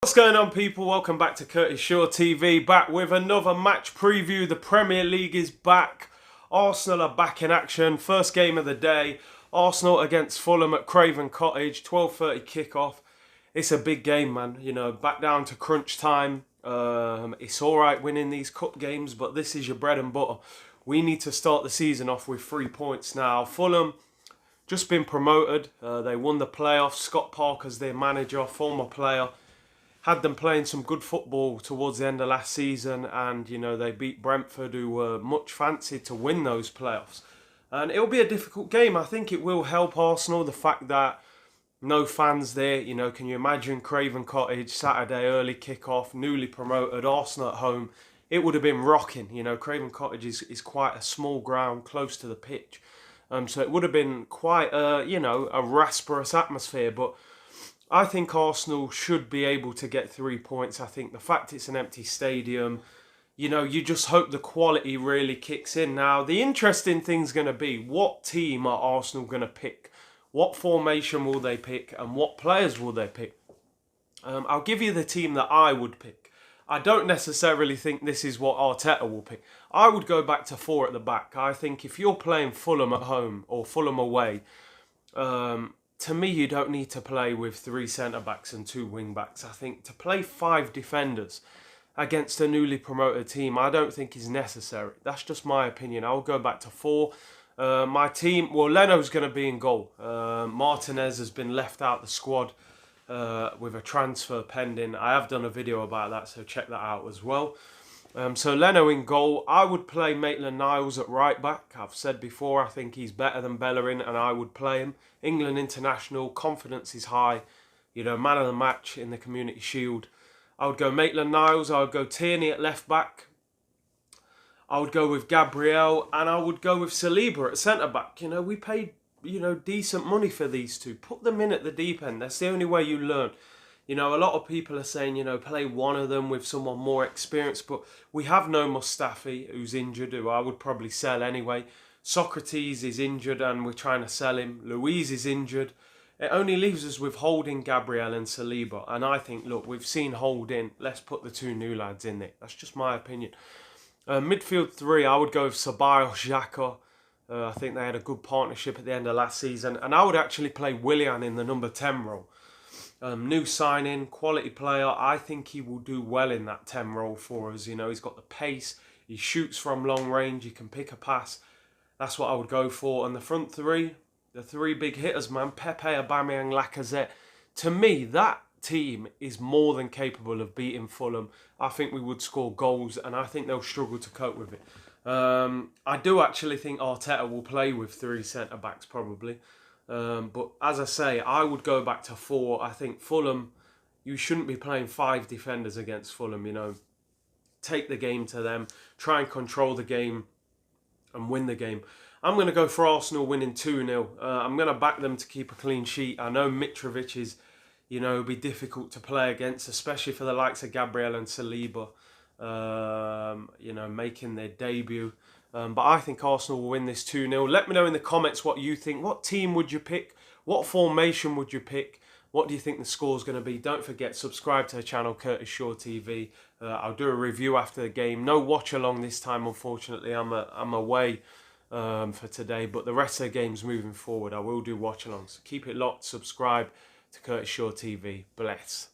What's going on, people? Welcome back to Curtis Shaw TV, back with another match preview. The Premier League is back. Arsenal are back in action. First game of the day, Arsenal against Fulham at Craven Cottage, 12:30 kickoff. It's a big game, man. You know, back down to crunch time. It's all right winning these cup games, but this is your bread and butter. We need to start the season off with 3 points now. Fulham just been promoted. They won the playoffs. Scott Parker's their manager, former player. Had them playing some good football towards the end of last season, and you know they beat Brentford, who were much fancied to win those playoffs. And it'll be a difficult game. I think it will help Arsenal, the fact that no fans there. You know, can you imagine Craven Cottage, Saturday early kickoff, newly promoted, Arsenal at home? It would have been rocking. You know, Craven Cottage is quite a small ground, close to the pitch, so it would have been quite a rasperous atmosphere, but I think Arsenal should be able to get 3 points. I think the fact it's an empty stadium, you know, you just hope the quality really kicks in. Now, the interesting thing's going to be, what team are Arsenal going to pick? What formation will they pick? And what players will they pick? I'll give you the team that I would pick. I don't necessarily think this is what Arteta will pick. I would go back to 4 at the back. I think if you're playing Fulham at home or Fulham away, to me, you don't need to play with 3 centre-backs and 2 wing-backs. I think to play 5 defenders against a newly promoted team, I don't think is necessary. That's just my opinion. I'll go back to 4. My team, well, Leno's going to be in goal. Martinez has been left out the squad with a transfer pending. I have done a video about that, so check that out as well. So Leno in goal. I would play Maitland-Niles at right back. I've said before, I think he's better than Bellerin, and I would play him. England international, confidence is high. You know, man of the match in the Community Shield. I would go Maitland-Niles. I would go Tierney at left back. I would go with Gabriel, and I would go with Saliba at centre back. You know, we paid decent money for these two. Put them in at the deep end. That's the only way you learn. You know, a lot of people are saying, play one of them with someone more experienced, but we have no Mustafi, who's injured, who I would probably sell anyway. Socrates is injured and we're trying to sell him. Louise is injured. It only leaves us with Holding, Gabriel and Saliba. And I think, look, we've seen Holding. Let's put the 2 new lads in there. That's just my opinion. Midfield 3, I would go with Ceballos, Xhaka. I think they had a good partnership at the end of last season. And I would actually play Willian in the number 10 role. New signing, quality player. I think he will do well in that 10 role for us. You know, he's got the pace. He shoots from long range. He can pick a pass. That's what I would go for. And the front 3, the 3 big hitters, man. Pepe, Aubameyang, Lacazette. To me, that team is more than capable of beating Fulham. I think we would score goals, and I think they'll struggle to cope with it. I do actually think Arteta will play with 3 centre-backs probably. But as I say, I would go back to 4. I think Fulham, you shouldn't be playing 5 defenders against Fulham, you know. Take the game to them. Try and control the game and win the game. I'm going to go for Arsenal winning 2-0. I'm going to back them to keep a clean sheet. I know Mitrovic is, be difficult to play against, especially for the likes of Gabriel and Saliba, making their debut. But I think Arsenal will win this 2-0. Let me know in the comments what you think. What team would you pick? What formation would you pick? What do you think the score's going to be? Don't forget, subscribe to the channel, Curtis Shaw TV. I'll do a review after the game. No watch along this time, unfortunately. I'm away for today. But the rest of the games moving forward, I will do watch alongs. So keep it locked. Subscribe to Curtis Shaw TV. Bless.